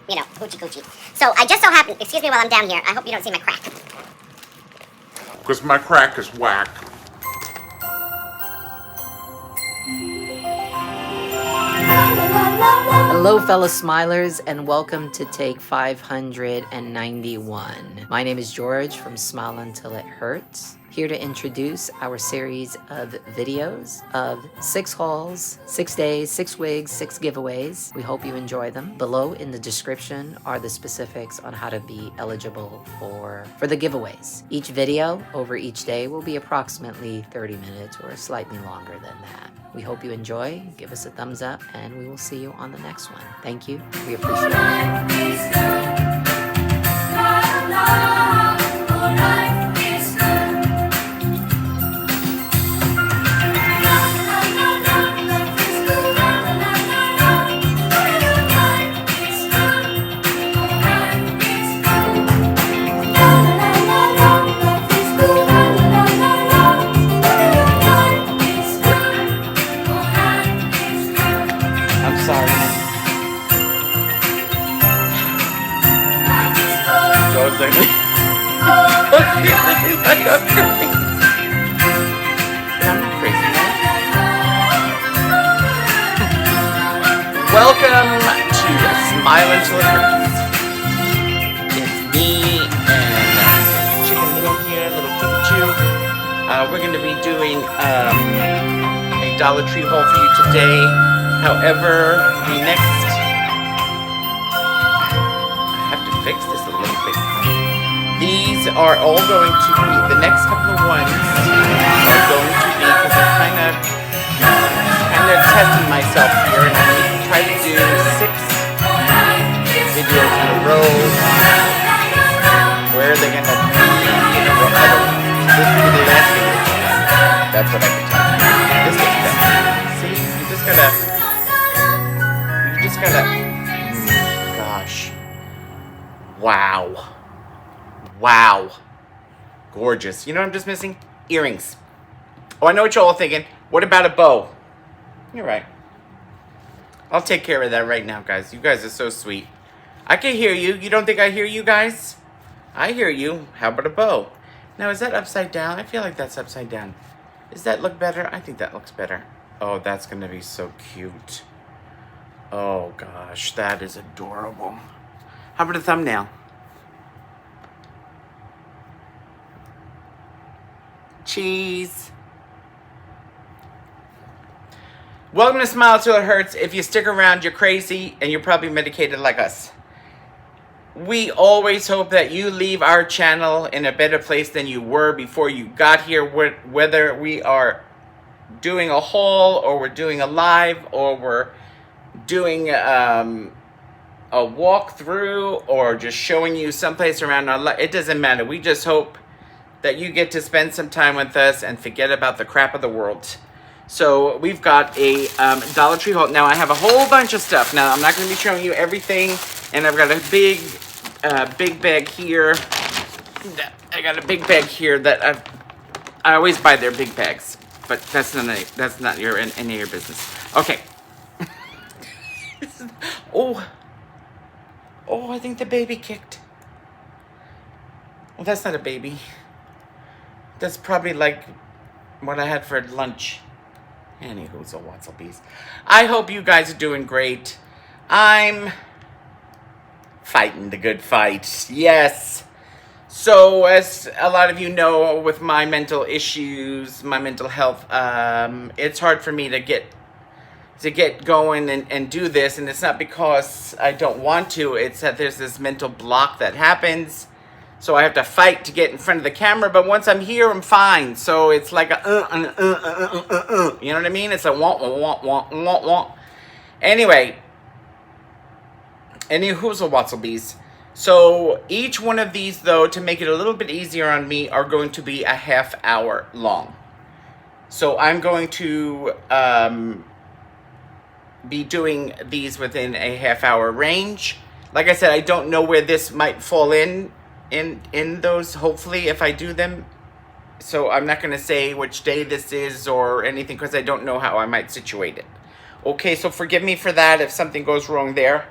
you know, hoochie coochie. So I just so happened, excuse me while I'm down here, I hope you don't see my crack. Because my crack is whack. Hello fellow smilers and welcome to take 591. My name is George from SmileUntilitHurts, here to introduce our series of videos of 6 hauls, 6 days, 6 wigs, 6 giveaways. We hope you enjoy them. Below in the description are the specifics on how to be eligible for the giveaways. Each video over each day will be approximately 30 minutes or slightly longer than that. We hope you enjoy, give us a thumbs up, and we will see you on the next one. Thank you. We appreciate it. Welcome to SmileUntilitHurts. It's me and Chicken Little here, Little Pikachu. We're going to be doing a Dollar Tree haul for you today. However, the next... I have to fix this a little bit. These are all going to be, the next couple of ones are going to be, because I'm kind of testing myself here, and I'm going to try to do 6 videos in a row. Where are they going to be in a row? I don't know. This will be the last video. That's what I can tell you. This looks better. See, you just gotta, gosh. Wow. Wow. Gorgeous. You know what I'm just missing? Earrings. Oh, I know what you're all thinking. What about a bow? You're right. I'll take care of that right now, guys. You guys are so sweet. I can hear you. You don't think I hear you guys? I hear you. How about a bow? Now, is that upside down? I feel like that's upside down. Does that look better? I think that looks better. Oh, that's going to be so cute. Oh, gosh. That is adorable. How about a thumbnail? Cheese. Welcome to SmileUntilitHurts. If you stick around, you're crazy and you're probably medicated like us. We always hope that you leave our channel in a better place than you were before you got here, whether we are doing a haul or we're doing a live or we're doing a walkthrough or just showing you someplace around our life. It doesn't matter. We just hope that you get to spend some time with us and forget about the crap of the world. So we've got a Dollar Tree haul. Now I have a whole bunch of stuff. Now I'm not going to be showing you everything, and I've got a big bag here. I got a big bag here that I always buy their big bags, but that's not any of your business. Okay. Oh, I think the baby kicked. Well, that's not a baby. That's probably like what I had for lunch. Anywho, so what's up, bees? I hope you guys are doing great. I'm fighting the good fight. Yes. So, as a lot of you know, with my mental issues, my mental health, it's hard for me to get going and do this. And it's not because I don't want to. It's that there's this mental block that happens. So I have to fight to get in front of the camera, but once I'm here, I'm fine. So it's like a you know what I mean? It's a want. Anyway, any whoozle watzlebees. So each one of these, though, to make it a little bit easier on me, are going to be a half hour long. So I'm going to be doing these within a half hour range. Like I said, I don't know where this might fall in those, hopefully, if I do them. So I'm not going to say which day this is or anything because I don't know how I might situate it. Okay, so forgive me for that if something goes wrong there.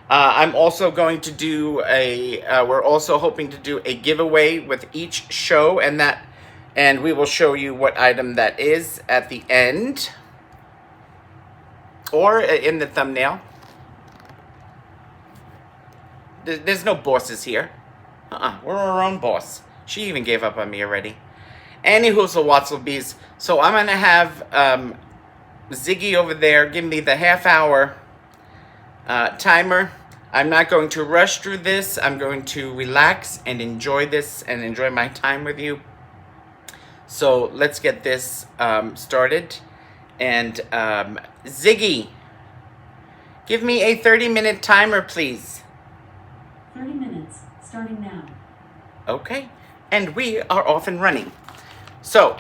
I'm also going to do we're also hoping to do a giveaway with each show, and we will show you what item that is at the end or in the thumbnail. There's no bosses here. We're our own boss. She even gave up on me already. Anywho, so Watslebees. So I'm going to have Ziggy over there give me the half-hour timer. I'm not going to rush through this. I'm going to relax and enjoy this and enjoy my time with you. So let's get this started. And Ziggy, give me a 30-minute timer, please. 30 minutes, starting now. Okay, and we are off and running. So,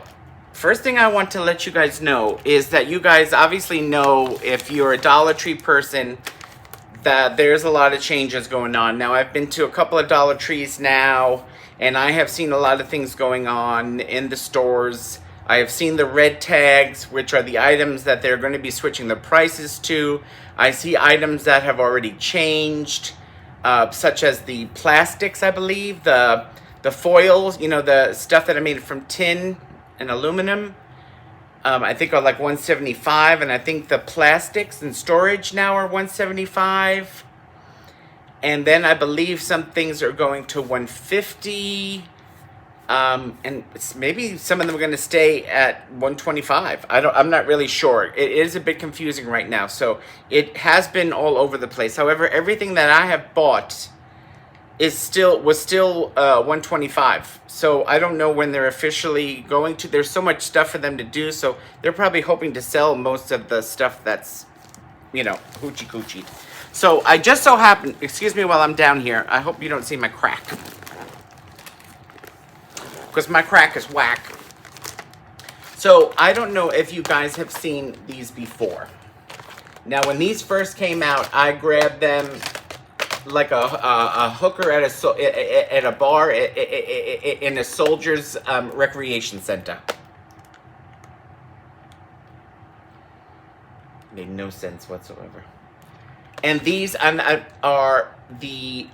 first thing I want to let you guys know is that you guys obviously know, if you're a Dollar Tree person, that there's a lot of changes going on. Now, I've been to a couple of Dollar Trees now, and I have seen a lot of things going on in the stores. I have seen the red tags, which are the items that they're going to be switching the prices to. I see items that have already changed, such as the plastics, I believe, the foils, you know, the stuff that are made from tin and aluminum, I think are like $175, and I think the plastics and storage now are $175. And then I believe some things are going to $150, and maybe some of them are going to stay at $125. I'm not really sure. It is a bit confusing right now, so it has been all over the place. However, everything that I have bought was still $125. So I don't know when they're officially going to. There's so much stuff for them to do, so they're probably hoping to sell most of the stuff that's, you know, hoochie coochie. So I just so happen, excuse me while I'm down here, I hope you don't see my crack, because my crack is whack. So I don't know if you guys have seen these before. Now, when these first came out, I grabbed them like a hooker at a bar in a soldier's recreation center. Made no sense whatsoever. And these are the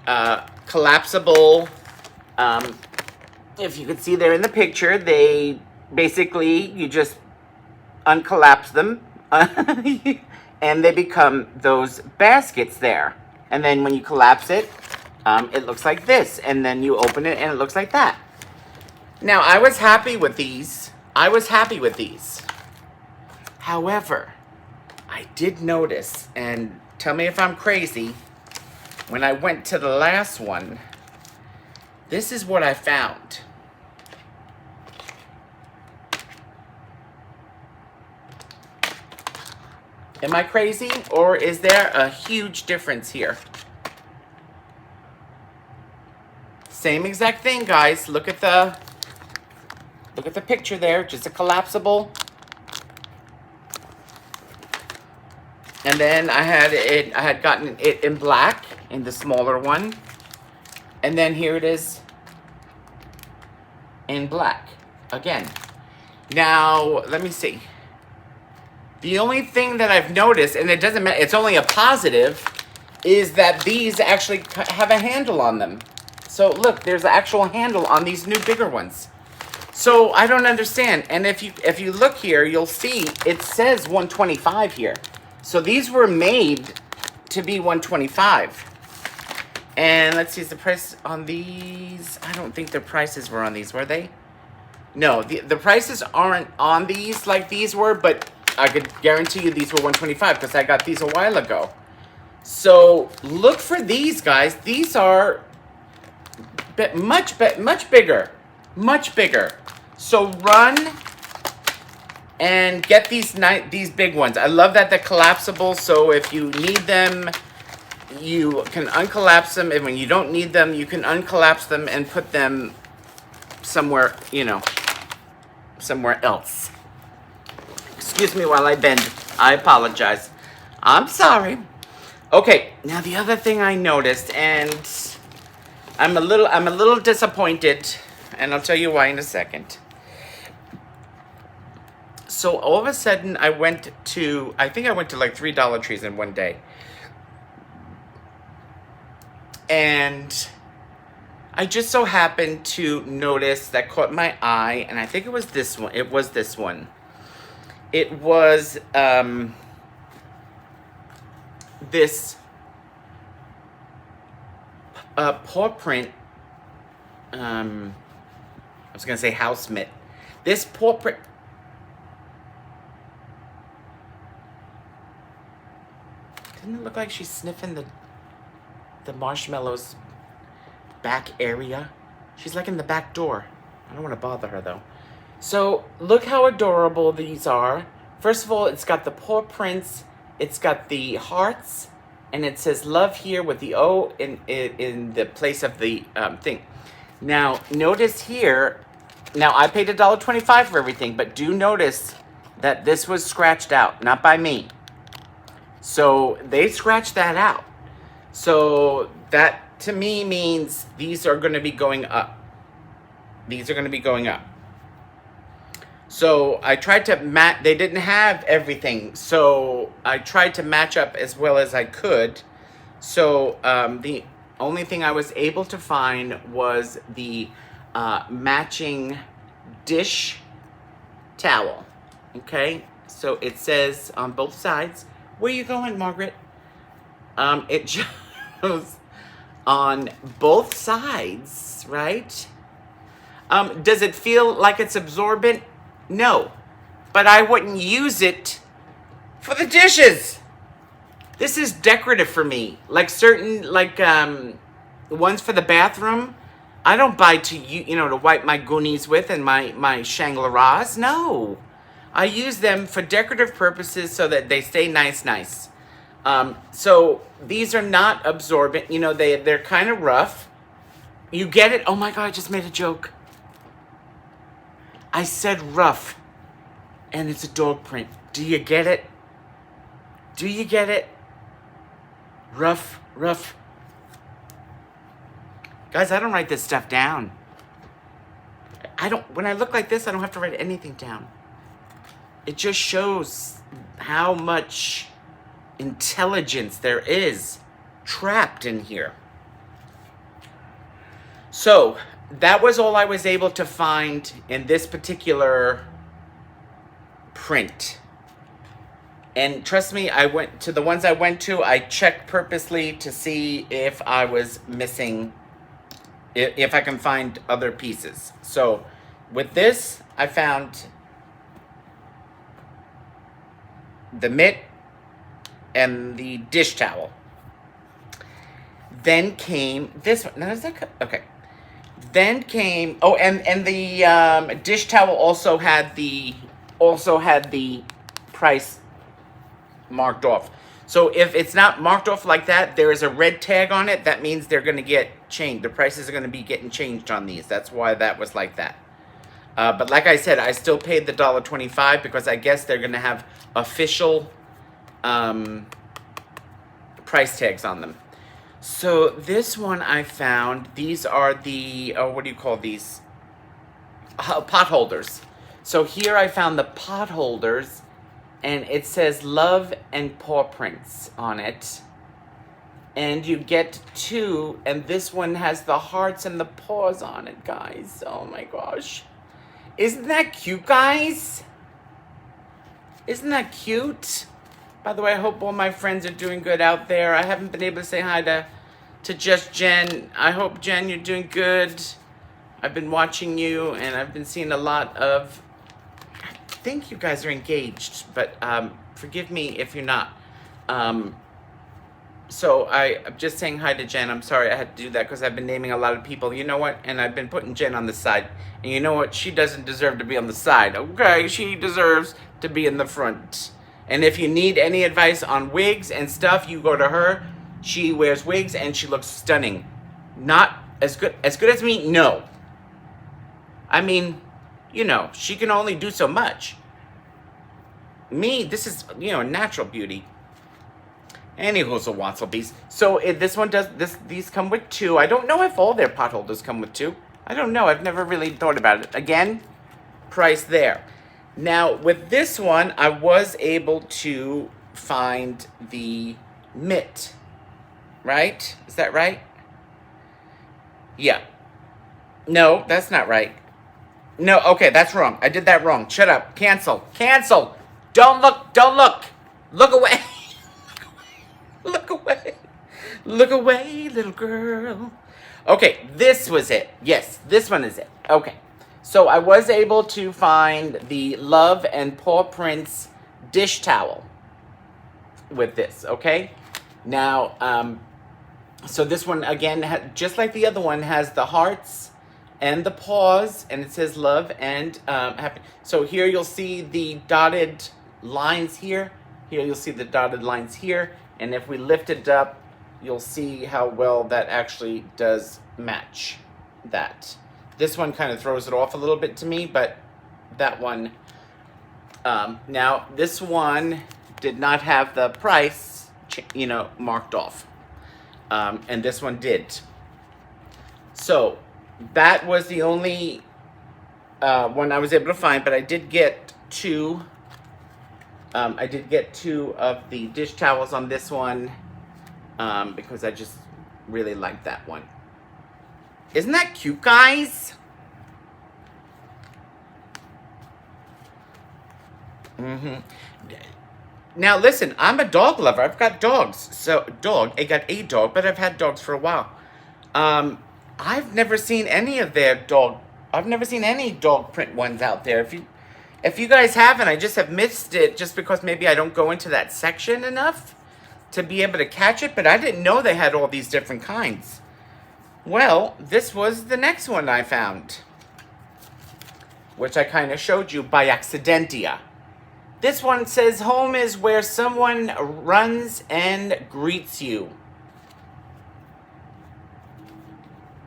collapsible. If you can see there in the picture, they basically, you just uncollapse them and they become those baskets there. And then when you collapse it, it looks like this. And then you open it and it looks like that. Now, I was happy with these. However, I did notice, and tell me if I'm crazy, when I went to the last one, this is what I found. Am I crazy, or is there a huge difference here? Same exact thing, guys. Look at the picture there. Just a collapsible. And then I had gotten it in black in the smaller one. And then here it is in black again. Now, let me see. The only thing that I've noticed, and it doesn't matter, it's only a positive, is that these actually have a handle on them. So look, there's an actual handle on these new bigger ones. So I don't understand. And if you look here, you'll see it says 125 here. So these were made to be 125. And let's see, is the price on these? I don't think the prices were on these, were they? No, the prices aren't on these like these were, but I could guarantee you these were 125 because I got these a while ago. So look for these, guys. These are much bigger. Much bigger. So run and get these big ones. I love that they're collapsible, so if you need them, you can uncollapse them, and when you don't need them, you can uncollapse them and put them somewhere, you know, somewhere else. Excuse me while I bend. I apologize. I'm sorry. Okay, now the other thing I noticed, and I'm a little disappointed, and I'll tell you why in a second. So all of a sudden, I think I went to like 3 Dollar Trees in one day. And I just so happened to notice that caught my eye, and I think it was this one. It was this one. It was this paw print. I was gonna say house mitt. This paw print. Didn't it look like she's sniffing the marshmallows back area? She's like in the back door. I don't want to bother her though. So look how adorable these are. First of all, it's got the paw prints. It's got the hearts, and it says love here with the O in the place of the thing. Now notice here. Now I paid $1.25 for everything, but do notice that this was scratched out, not by me. So they scratched that out. So that to me means these are going to be going up. These are going to be going up. So I tried to match. They didn't have everything. So I tried to match up as well as I could. So the only thing I was able to find was the matching dish towel. Okay. So it says on both sides. Where you going, Margaret? It shows on both sides, right? Does it feel like it's absorbent? No. But I wouldn't use it for the dishes. This is decorative for me. Like certain, ones for the bathroom. I don't buy to wipe my goonies with and my Shangri-Las. No. I use them for decorative purposes so that they stay nice. So these are not absorbent. They're kind of rough. You get it? Oh my God, I just made a joke. I said rough. And it's a dog print. Do you get it? Do you get it? Rough. Guys, I don't write this stuff down. When I look like this, I don't have to write anything down. It just shows how much intelligence there is trapped in here. So that was all I was able to find in this particular print. And trust me, I went to the ones I went to, I checked purposely to see if I was missing, if I can find other pieces. So with this, I found the mitt and the dish towel. Then came this one. Now is that okay? Then came and the dish towel also had the price marked off. So if it's not marked off like that, there is a red tag on it. That means they're going to get changed. The prices are going to be getting changed on these. That's why that was like that. But like I said, I still paid the $1.25 because I guess they're going to have official price tags on them. So this one I found, these are the, what do you call these? Pot holders. So here I found the pot holders, and it says love and paw prints on it. And you get two, and this one has the hearts and the paws on it, guys. Oh my gosh. Isn't that cute, guys? Isn't that cute? By the way, I hope all my friends are doing good out there. I haven't been able to say hi to just Jen. I hope, Jen, you're doing good. I've been watching you, and I've been seeing a lot of... I think you guys are engaged, but forgive me if you're not. So I'm just saying hi to Jen. I'm sorry I had to do that because I've been naming a lot of people. You know what? And I've been putting Jen on the side. And you know what? She doesn't deserve to be on the side. Okay, she deserves to be in the front. And if you need any advice on wigs and stuff, you go to her. She wears wigs and she looks stunning. Not as good as me? No. I mean, she can only do so much. Me, this is, natural beauty. Anywho's a Watslebees. So this one these come with two. I don't know if all their pot holders come with two. I don't know. I've never really thought about it. Again, price there. Now, with this one, I was able to find the mitt. Right? Is that right? Yeah. No, that's not right. No, okay, that's wrong. I did that wrong. Shut up. Cancel. Cancel. Don't look. Don't look. Look away. Look away. Look away, little girl. Okay, this was it. Yes, this one is it. Okay. So I was able to find the Love and Paw Prints dish towel with this, okay? Now, so this one, again, just like the other one, has the hearts and the paws, and it says love and happy. So here you'll see the dotted lines here. Here you'll see the dotted lines here. And if we lift it up, you'll see how well that actually does match that. This one kind of throws it off a little bit to me, but that one, now this one did not have the price, marked off. And this one did. So that was the only one I was able to find, but I did get two. I did get two of the dish towels on this one because I just really like that one. Isn't that cute, guys? Now listen, I'm a dog lover. I've got dogs. I got a dog, but I've had dogs for a while. I've never seen any of their dog. I've never seen any dog print ones out there. If you guys haven't, I just have missed it just because maybe I don't go into that section enough to be able to catch it, but I didn't know they had all these different kinds. Well, this was the next one I found, which I kind of showed you by accidentia. This one says, home is where someone runs and greets you.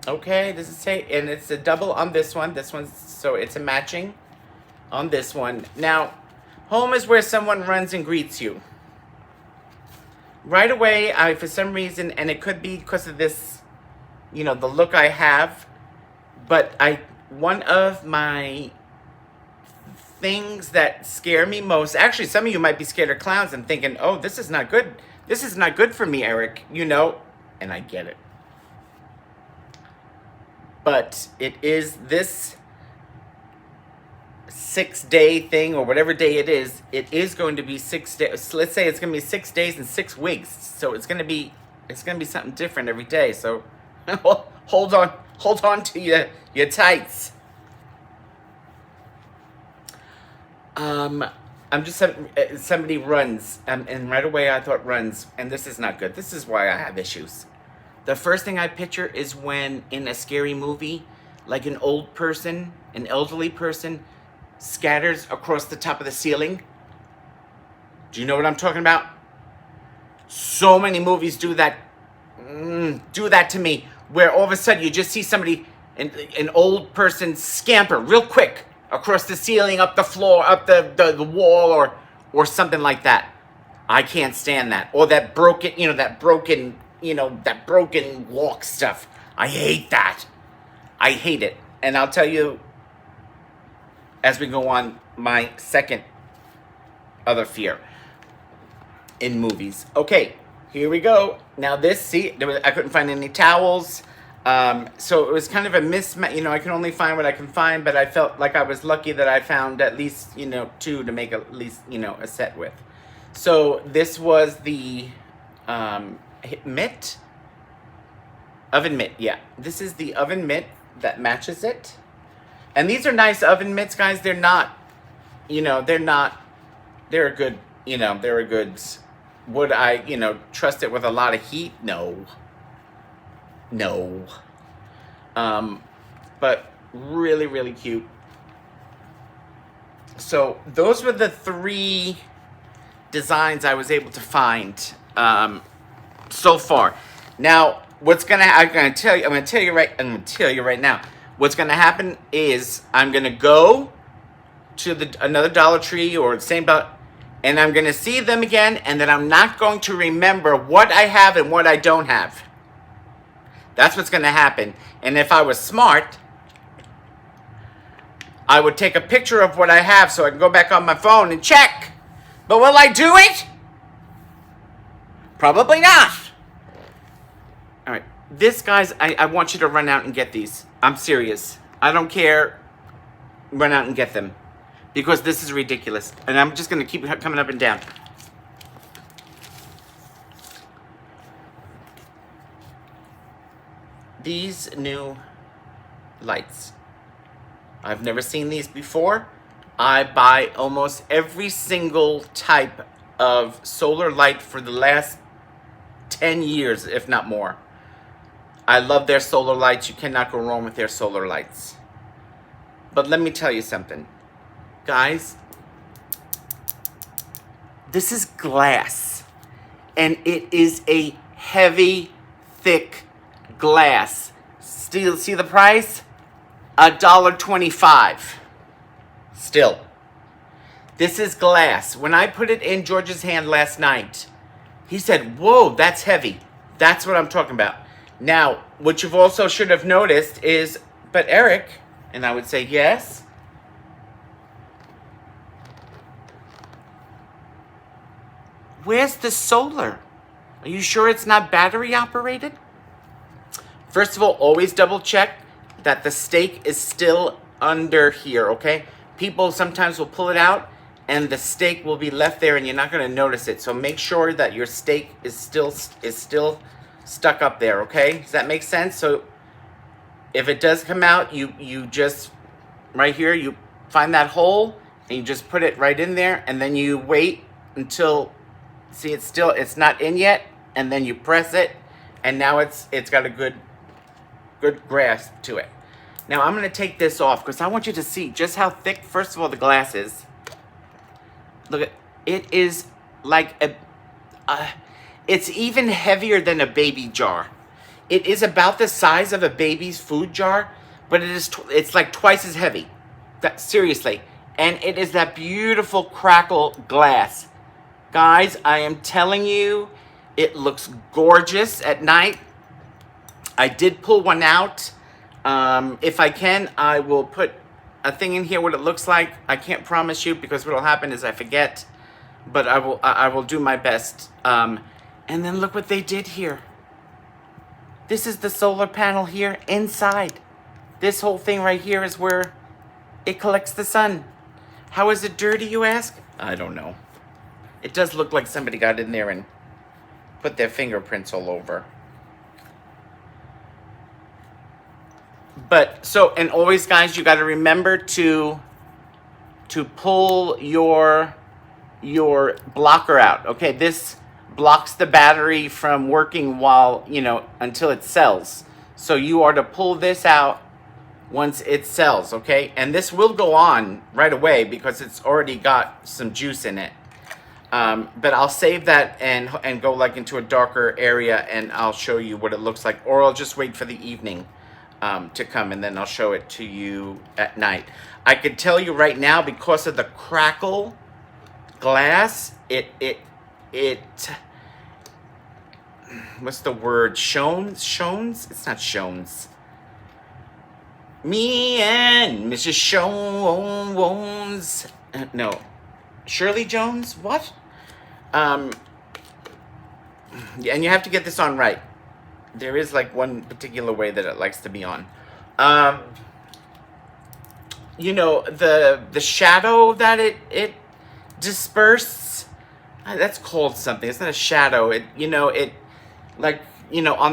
Okay, does it say, and it's a double on this one. This one's, so it's a matching on this one. Now, home is where someone runs and greets you. Right away, for some reason, and it could be because of this, the look I have, but one of my things that scare me most, actually, some of you might be scared of clowns and thinking, oh, this is not good. This is not good for me, Eric, and I get it. But it is this 6-day thing, or whatever day it is going to be 6 days. Let's say it's going to be 6 days and 6 wigs. So it's going to be something different every day. So hold on to your tights. I'm just, somebody runs, and right away I thought runs, and this is not good. This is why I have issues. The first thing I picture is when in a scary movie, like an elderly person, scatters across the top of the ceiling. Do you know what I'm talking about? So many movies do that. Do that to me, where all of a sudden you just see somebody, an old person, scamper real quick across the ceiling, up the floor, up the wall, or something like that. I can't stand that. Or that broken walk stuff. I hate that. I hate it. And I'll tell you, as we go on, my second other fear in movies. Okay, here we go. Now this, I couldn't find any towels. So it was kind of a mismatch. I can only find what I can find, but I felt like I was lucky that I found at least, two to make at least, a set with. So this was the mitt. Oven mitt, yeah. This is the oven mitt that matches it. And these are nice oven mitts, guys. They're not, they're a good, they're a good. Would I, trust it with a lot of heat? No. But really, really cute. So those were the 3 designs I was able to find so far. Now, I'm gonna tell you right now. What's gonna happen is I'm gonna go to another Dollar Tree or the same Dollar, and I'm gonna see them again, and then I'm not going to remember what I have and what I don't have. That's what's gonna happen. And if I was smart, I would take a picture of what I have so I can go back on my phone and check. But will I do it? Probably not. All right. This, guys, I want you to run out and get these. I'm serious. I don't care. Run out and get them. Because this is ridiculous. And I'm just going to keep coming up and down. These new lights. I've never seen these before. I buy almost every single type of solar light for the last 10 years, if not more. I love their solar lights. You cannot go wrong with their solar lights. But let me tell you something. Guys, this is glass. And it is a heavy, thick glass. Still, see the price? $1.25. Still. This is glass. When I put it in George's hand last night, he said, whoa, that's heavy. That's what I'm talking about. Now, what you've also should have noticed is, but Eric, and I would say yes. Where's the solar? Are you sure it's not battery operated? First of all, always double check that the stake is still under here, okay? People sometimes will pull it out and the stake will be left there and you're not going to notice it. So make sure that your stake is still stuck up there, okay? Does that make sense? So if it does come out, you just, right here, you find that hole and you just put it right in there and then you wait until, see, it's not in yet, and then you press it and now it's got a good grasp to it. Now I'm going to take this off because I want you to see just how thick, first of all, the glass is. Look at it. Is like it's even heavier than a baby jar. It is about the size of a baby's food jar, but it's like twice as heavy. Seriously. And it is that beautiful crackle glass. Guys, I am telling you, it looks gorgeous at night. I did pull one out. If I can, I will put a thing in here what it looks like. I can't promise you because what will happen is I forget, but I will do my best. And then look what they did here. This is the solar panel here inside. This whole thing right here is where it collects the sun. How is it dirty, you ask? I don't know. It does look like somebody got in there and put their fingerprints all over. But so, and always, guys, you got to remember to pull your blocker out. Okay, this blocks the battery from working while, until it sells. So you are to pull this out once it sells, okay? And this will go on right away because it's already got some juice in it. But I'll save that and go like into a darker area and I'll show you what it looks like, or I'll just wait for the evening to come and then I'll show it to you at night. I could tell you right now, because of the crackle glass, it what's the word? Shones? It's not Shones. Me and Mrs. Shones. No. Shirley Jones? What? And you have to get this on right. There is like one particular way that it likes to be on. The shadow that it disperses, that's called something. It's not a shadow. On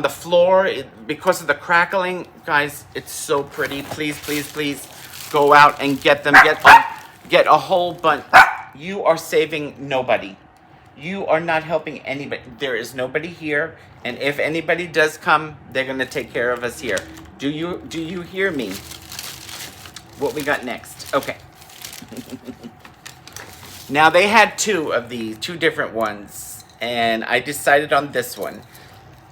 the floor, because of the crackling, guys, it's so pretty. Please, please, please go out and get them. Get a whole bunch. You are saving nobody. You are not helping anybody. There is nobody here. And if anybody does come, they're going to take care of us here. Do you hear me? What we got next? Okay. Now, they had two of these, two different ones. And I decided on this one.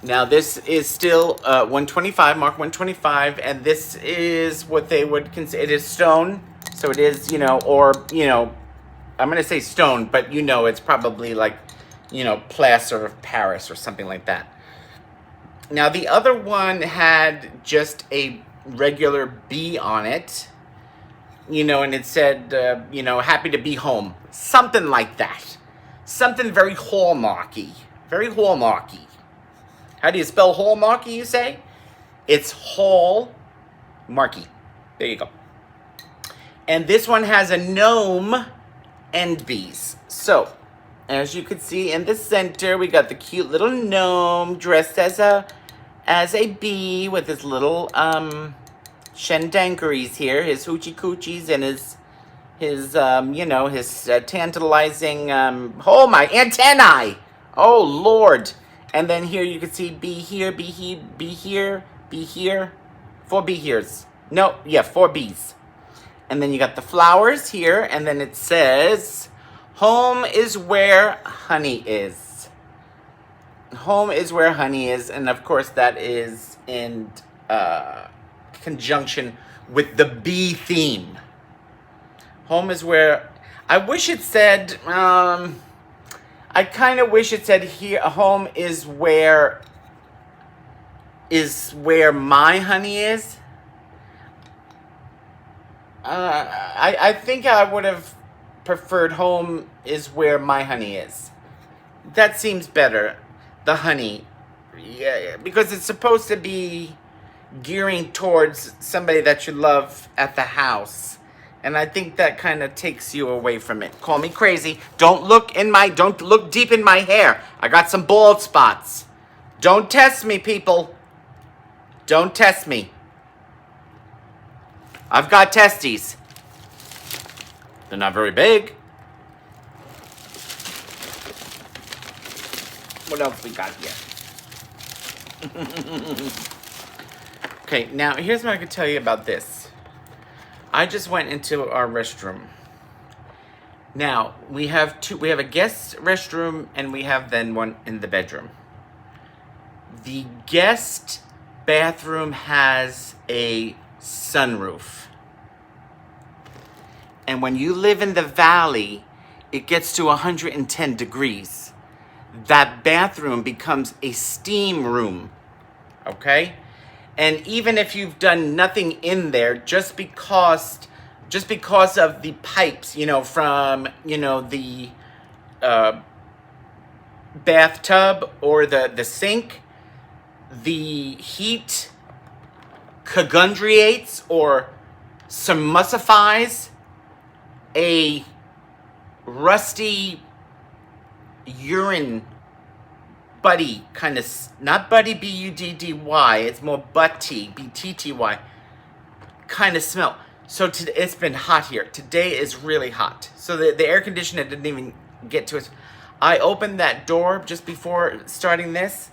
Now, this is still 125, Mark 125. And this is what they would consider, it is stone. So it is, I'm going to say stone, but it's probably like, plaster of Paris or something like that. Now, the other one had just a regular B on it, and it said, happy to be home. Something like that. Something very hallmarky. Very hallmarky. How do you spell hallmarky, you say? It's hallmarky. There you go. And this one has a gnome and bees. So, as you can see in the center, we got the cute little gnome dressed as a bee with his little shendankeries here, his hoochie coochies and his you know, his tantalizing oh my antennae. Oh Lord. And then here you can see bee here, bee here, bee here, bee here. 4 bee here's. No, yeah, 4 bees. And then you got the flowers here, and then it says, home is where honey is. Home is where honey is, and of course that is in conjunction with the bee theme. Home is where, I wish it said, I kind of wish it said here, home is where my honey is. I think I would have preferred home is where my honey is. That seems better. The honey. Yeah, because it's supposed to be gearing towards somebody that you love at the house. And I think that kind of takes you away from it. Call me crazy. Don't look deep in my hair. I got some bald spots. Don't test me, people. Don't test me. I've got testes. They're not very big. What else we got here? Okay, now here's what I could tell you about this. I just went into our restroom. Now, we have a guest restroom and we have then one in the bedroom. The guest bathroom has a sunroof. And when you live in the valley, it gets to 110 degrees. That bathroom becomes a steam room. Okay? And even if you've done nothing in there, just because of the pipes, you know, from, you know, the bathtub or the sink, the heat conglomerates or emulsifies a rusty urine buddy kind of, not buddy B-U-D-D-Y, it's more butty, B-T-T-Y kind of smell. So it's been hot here. Today is really hot. So the air conditioner didn't even get to us. I opened that door just before starting this,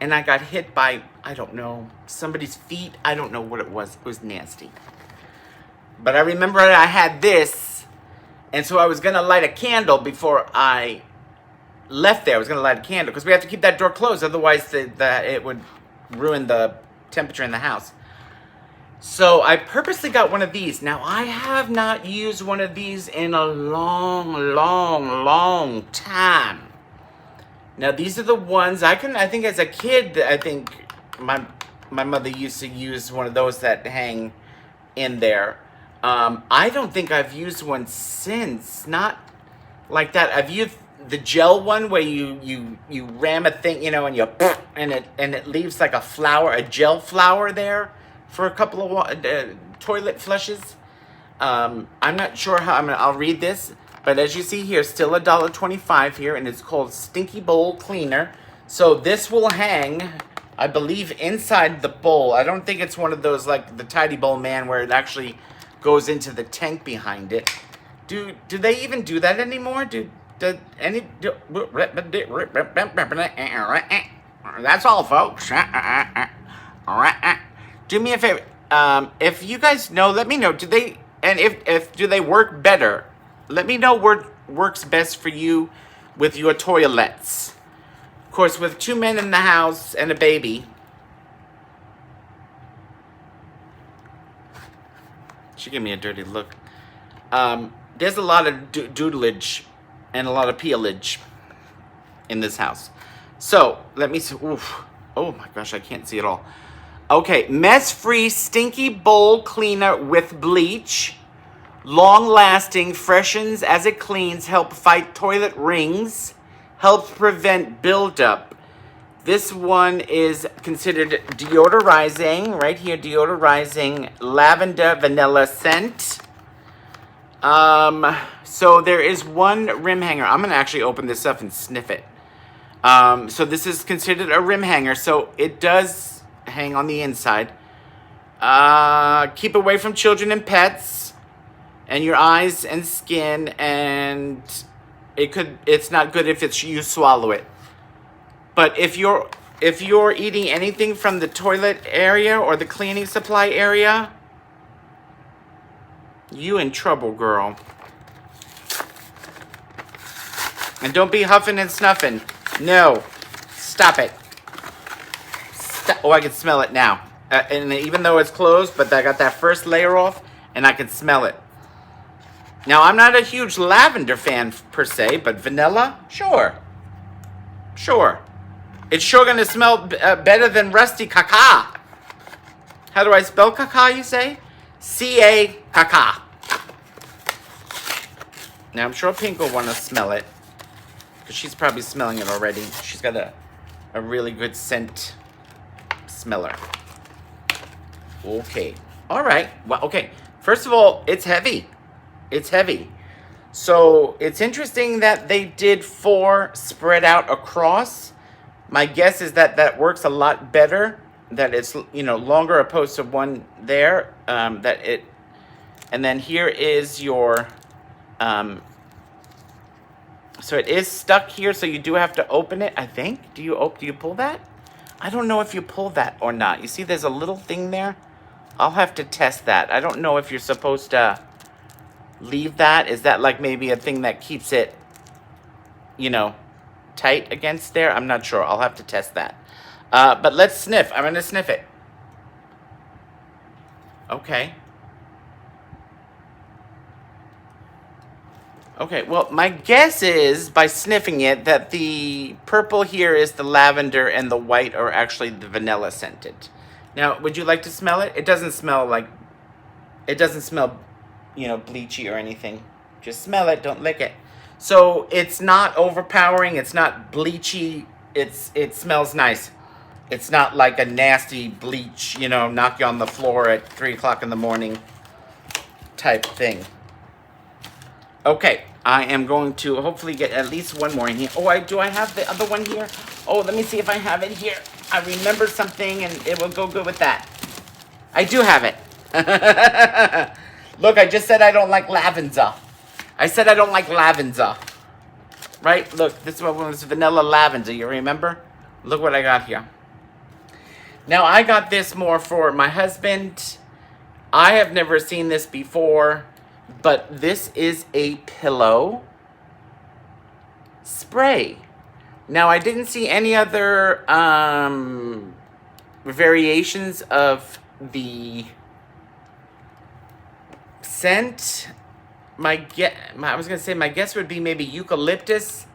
and I got hit by, I don't know, somebody's feet. I don't know what it was. It was nasty. But I remember I had this, and so I was going to light a candle before I left there. I was going to light a candle, because we have to keep that door closed, otherwise it would ruin the temperature in the house. So I purposely got one of these. Now, I have not used one of these in a long time. Now, these are the ones I think as a kid, I think my mother used to use one of those that hang in there. I don't think I've used one since. Not like that. I've used the gel one where you ram a thing, you know, and it leaves like a flower, a gel flower there for a couple of toilet flushes. I'm not sure how, I'll read this, but as you see here, still $1.25 here, and it's called Stinky Bowl Cleaner. So this will hang, I believe, inside the bowl. I don't think it's one of those like the Tidy Bowl Man where it actually goes into the tank behind it. Do they even do that anymore? That's all, folks. Do me a favor. If you guys know, let me know. Do they work better? Let me know what works best for you with your toilets. Of course, with 2 men in the house and a baby. She gave me a dirty look. There's a lot of doodleage and a lot of peelage in this house. So, let me see. Oof. Oh my gosh, I can't see it all. Okay, mess-free stinky bowl cleaner with bleach. Long-lasting, freshens as it cleans, help fight toilet rings, helps prevent buildup. This one is considered deodorizing. Right here, deodorizing lavender vanilla scent. So there is one rim hanger. I'm going to actually open this up and sniff it. So this is considered a rim hanger. So it does hang on the inside. Keep away from children and pets and your eyes and skin, and it's not good if you swallow it. But if you're eating anything from the toilet area or the cleaning supply area, you in trouble, girl. And don't be huffing and snuffing. No. Stop it. Oh, I can smell it now. And even though it's closed, but I got that first layer off, and I can smell it. Now, I'm not a huge lavender fan per se, but vanilla, sure. Sure. It's sure going to smell better than rusty caca. How do I spell caca, you say? C-A caca. Now, I'm sure Pink will want to smell it, because she's probably smelling it already. She's got a really good scent smeller. Okay. All right. Well, okay. First of all, it's heavy. It's heavy. So it's interesting that they did 4 spread out across. My guess is that that works a lot better. That it's, you know, longer opposed to one there. And then here is your. So it is stuck here, so you do have to open it, I think. Do you pull that? I don't know if you pull that or not. You see there's a little thing there? I'll have to test that. I don't know if you're supposed to leave that. Is that like maybe a thing that keeps it, you know, tight against there? I'm not sure. I'll have to test that. But let's sniff. I'm going to sniff it. Okay. Okay, well, my guess is, by sniffing it, that the purple here is the lavender and the white are actually the vanilla scented. Now, would you like to smell it? It doesn't smell, you know, bleachy or anything. Just smell it, don't lick it. So, it's not overpowering, it's not bleachy, it smells nice. It's not like a nasty bleach, you know, knock you on the floor at 3 o'clock in the morning type thing. Okay, I am going to hopefully get at least one more in here. Oh, do I have the other one here? Oh, let me see if I have it here. I remember something and it will go good with that. I do have it. Look, I just said I don't like lavender. I said I don't like lavender. Right? Look, this one was vanilla lavender, you remember? Look what I got here. Now, I got this more for my husband. I have never seen this before. But this is a pillow spray. Now, I didn't see any other variations of the scent. My guess would be maybe eucalyptus,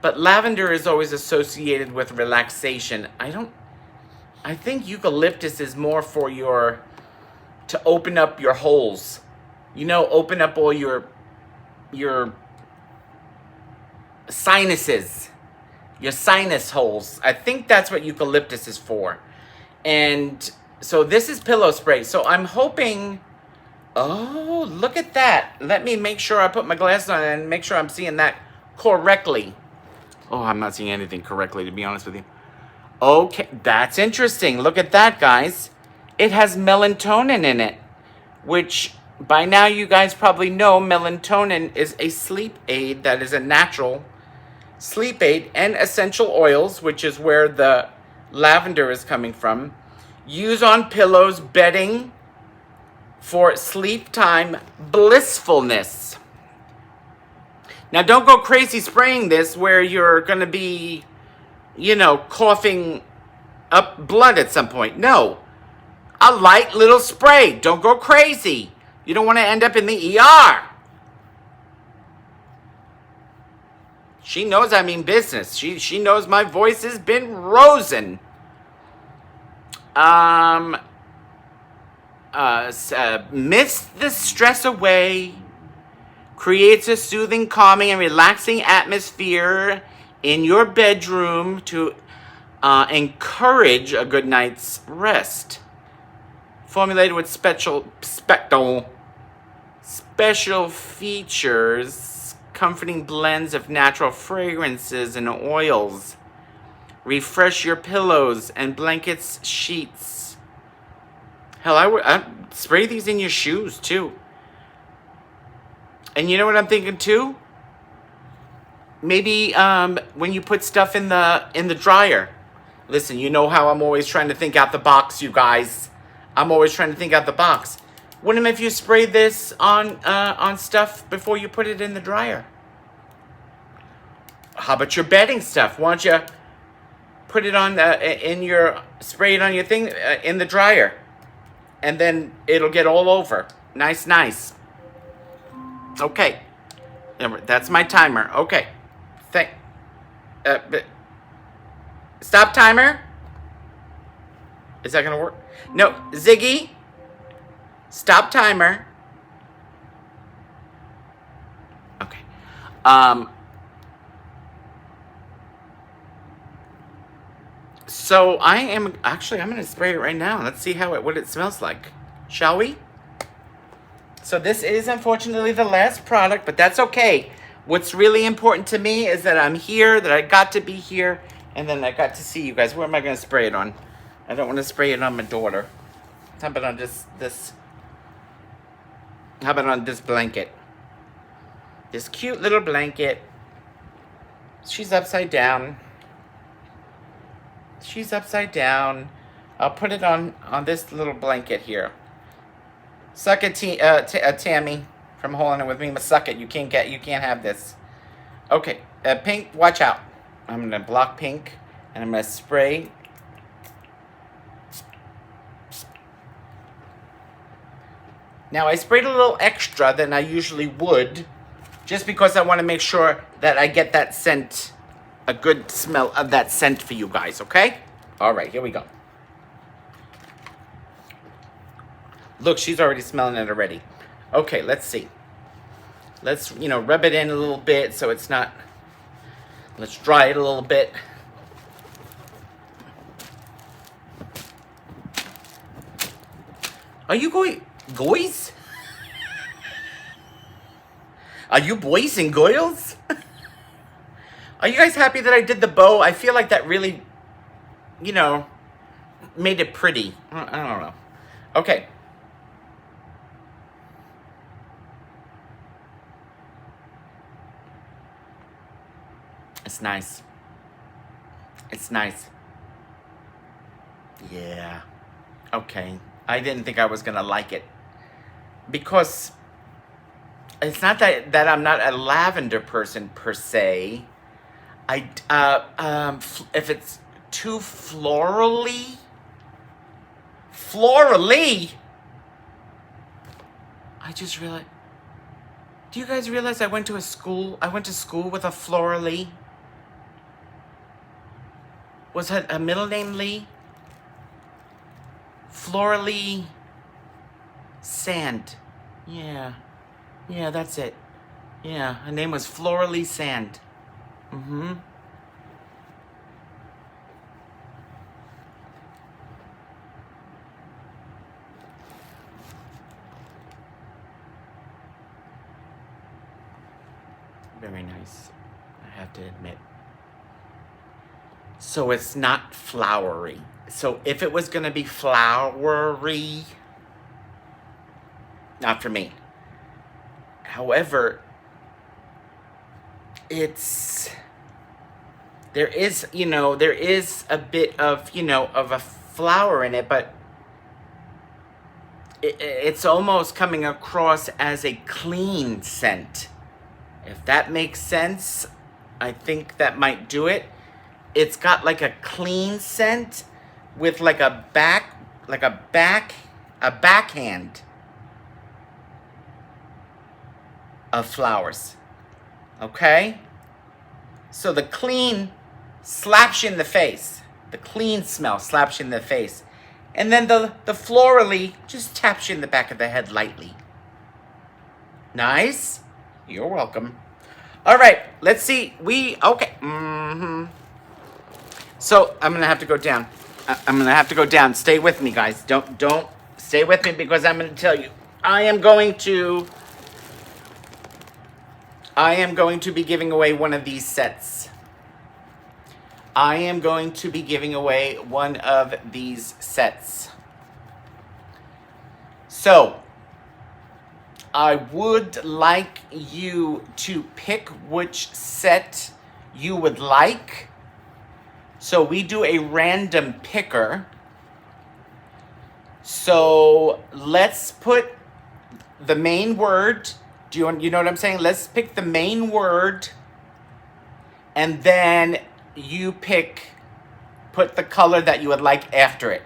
but lavender is always associated with relaxation. I think eucalyptus is more for to open up your holes. You know, open up all your sinuses, your sinus holes. I think that's what eucalyptus is for. And so this is pillow spray. So I'm hoping, oh, look at that. Let me make sure I put my glasses on and make sure I'm seeing that correctly. Oh, I'm not seeing anything correctly, to be honest with you. Okay, that's interesting. Look at that, guys. It has melatonin in it, which... by now, you guys probably know melatonin is a sleep aid that is a natural sleep aid, and essential oils, which is where the lavender is coming from. Use on pillows, bedding for sleep time blissfulness. Now, don't go crazy spraying this where you're going to be, you know, coughing up blood at some point. No. A light little spray. Don't go crazy. You don't want to end up in the ER. She knows I mean business. She knows my voice has been rosin. Mist the stress away. Creates a soothing, calming, and relaxing atmosphere in your bedroom to encourage a good night's rest. Formulated with special features, comforting blends of natural fragrances and oils. Refresh your pillows and blankets, sheets. Hell, I'd spray these in your shoes too. And you know what I'm thinking too? Maybe when you put stuff in the dryer. Listen, you know how I'm always trying to think out the box, you guys. I'm always trying to think out the box. Wouldn't if you sprayed this on stuff before you put it in the dryer? How about your bedding stuff? Why don't you put it on spray it on your thing in the dryer, and then it'll get all over. Nice. Okay, that's my timer. Okay, stop timer. Is that gonna work? No, Ziggy. Stop timer. Okay. So I'm going to spray it right now. Let's see what it smells like. Shall we? So this is unfortunately the last product, but that's okay. What's really important to me is that I'm here, that I got to be here, and then I got to see you guys. Where am I going to spray it on? I don't want to spray it on my daughter. How about on this? How about on this blanket? This cute little blanket. She's upside down. She's upside down. I'll put it on this little blanket here. Suck it, Tammy, from holding it with me. Suck it. You can't have this. Okay, Pink, watch out. I'm gonna block Pink, and I'm gonna spray. Now I sprayed a little extra than I usually would, just because I want to make sure that I get that scent. A good smell of that scent for you guys, okay? All right, here we go. Look, she's already smelling it already. Okay, let's see. Let's, rub it in a little bit so it's not... Let's dry it a little bit. Are you boys? Are you boys and girls? Are you guys happy that I did the bow? I feel like that really, made it pretty. I don't know. Okay. It's nice. It's nice. Yeah. Okay. I didn't think I was going to like it. Because it's not that I'm not a lavender person per se. If it's too florally, I just realized. Do you guys realize I went to school with a florally? Was her a middle name Lee? Florally Sand. Yeah, that's it. Yeah, her name was Florally Sand. Mm-hmm. Very nice, I have to admit. So it's not flowery. So if it was gonna be flowery, not for me. However, there is a bit of, of a flower in it, but it's almost coming across as a clean scent. If that makes sense, I think that might do it. It's got like a clean scent with like a backhand of flowers. Okay? So the clean slaps you in the face. The clean smell slaps you in the face. And then the florally just taps you in the back of the head lightly. Nice? You're welcome. All right, let's see. Okay. So I'm gonna have to go down. I'm gonna have to go down. Stay with me, guys. Don't stay with me because I'm gonna tell you. I am going to be giving away one of these sets. I am going to be giving away one of these sets. So I would like you to pick which set you would like. So we do a random picker. So let's put the main word. You know what I'm saying? Let's pick the main word. And then you put the color that you would like after it.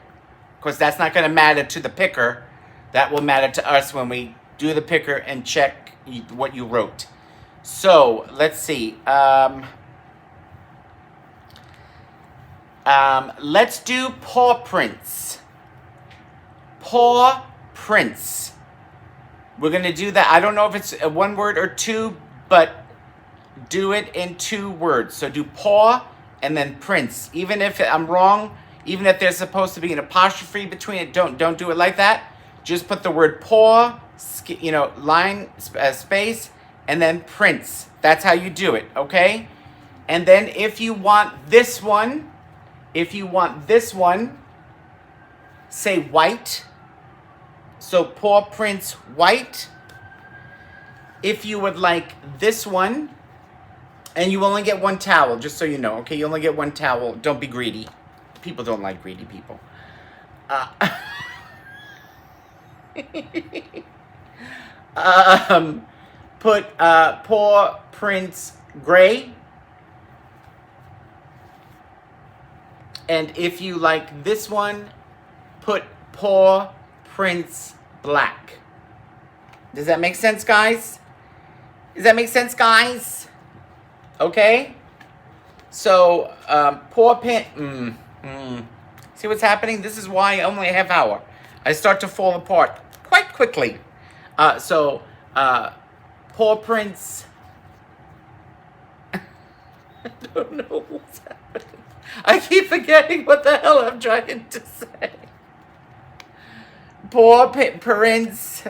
Because that's not going to matter to the picker. That will matter to us when we do the picker and check what you wrote. So let's see. Let's do paw prints. Paw prints. We're going to do that. I don't know if it's one word or two, but do it in 2 words. So do paw and then prints. Even if I'm wrong, even if there's supposed to be an apostrophe between it, don't do it like that. Just put the word paw, line, space, and then prints. That's how you do it, okay? And then if you want this one, say white. So paw prints white. If you would like this one, and you only get 1 towel, just so you know, okay? You only get 1 towel. Don't be greedy. People don't like greedy people. Put paw prints gray. And if you like this one, put paw prints black. Does that make sense, guys? Does that make sense, guys? Okay? So, paw pin... See what's happening? This is why only a half hour. I start to fall apart quite quickly. Paw prints... I don't know what's happening. I keep forgetting what the hell I'm trying to say. Paw prints...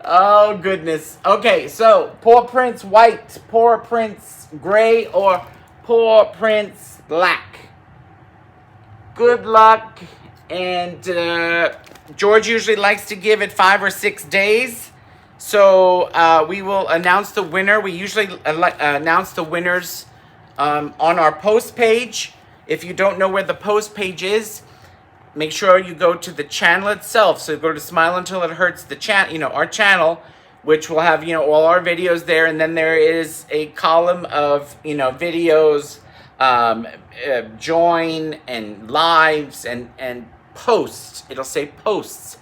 Oh, goodness. Okay, so paw prints white, paw prints gray, or paw prints black. Good luck. And George usually likes to give it 5 or 6 days. So we will announce the winner. We usually announce the winners on our post page. If you don't know where the post page is, make sure you go to the channel itself. So go to SmileUntilItHurts, our channel, which will have, all our videos there. And then there is a column of, videos, join and lives and posts. It'll say posts.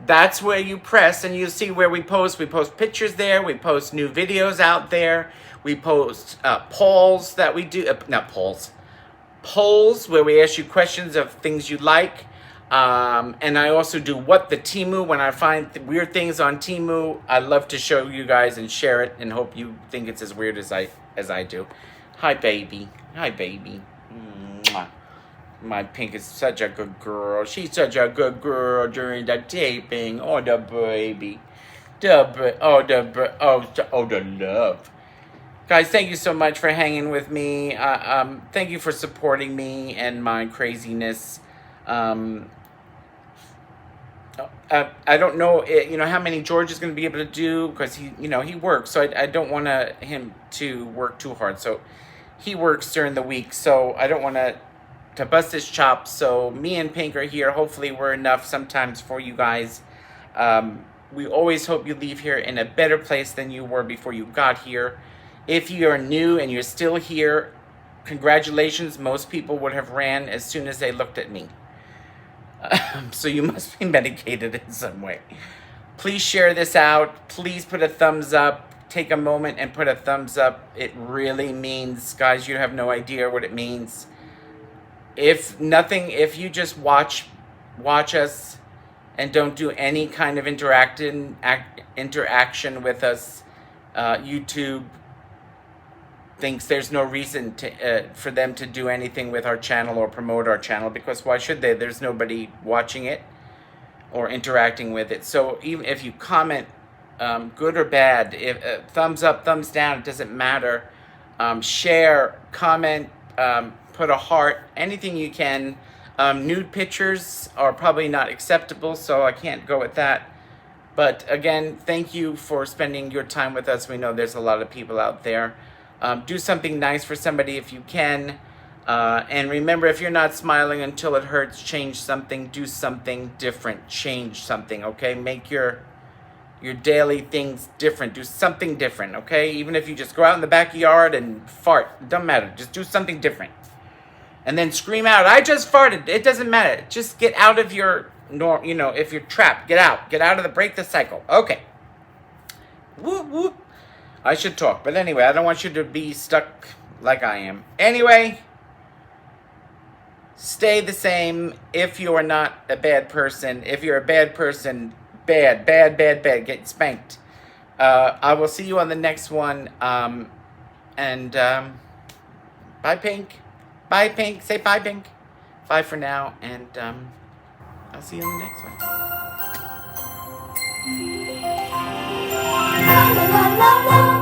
That's where you press and you see where we post. We post pictures there. We post new videos out there. We post polls that we do. Polls where we ask you questions of things you like. And I also do What the Temu. When I find weird things on Temu, I love to show you guys and share it and hope you think it's as weird as I do. Hi, baby. Hi, baby. Mwah. My Pink is such a good girl. She's such a good girl during the taping. Oh, the baby. The love. Guys, thank you so much for hanging with me. Thank you for supporting me and my craziness. I don't know, how many George is going to be able to do because he works. So I don't want him to work too hard. So he works during the week. So I don't want to bust his chops. So me and Pink are here. Hopefully we're enough sometimes for you guys. We always hope you leave here in a better place than you were before you got here. If you are new and you're still here, congratulations. Most people would have ran as soon as they looked at me. So you must be medicated in some way. Please share this out. Please put a thumbs up. Take a moment and put a thumbs up. It really means, guys, you have no idea what it means. If you just watch us, and don't do any kind of interaction with us, YouTube thinks there's no reason to for them to do anything with our channel or promote our channel, because why should they? There's nobody watching it or interacting with it. So even if you comment, good or bad, if thumbs up, thumbs down, it doesn't matter. Share, comment, put a heart, anything you can. Nude pictures are probably not acceptable, so I can't go with that. But again, thank you for spending your time with us. We know there's a lot of people out there. Do something nice for somebody if you can. And remember, if you're not smiling until it hurts, change something, do something different, change something, okay? Make your daily things different. Do something different, okay? Even if you just go out in the backyard and fart, it doesn't matter. Just do something different. And then scream out, I just farted. It doesn't matter. Just get out of your, if you're trapped, get out. Get out of the, break the cycle. Okay. Whoop, whoop. I should talk. But anyway, I don't want you to be stuck like I am. Anyway, stay the same if you are not a bad person. If you're a bad person, bad, get spanked. I will see you on the next one. Bye, Pink. Bye, Pink. Say bye, Pink. Bye for now, and I'll see you on the next one. La la la la la.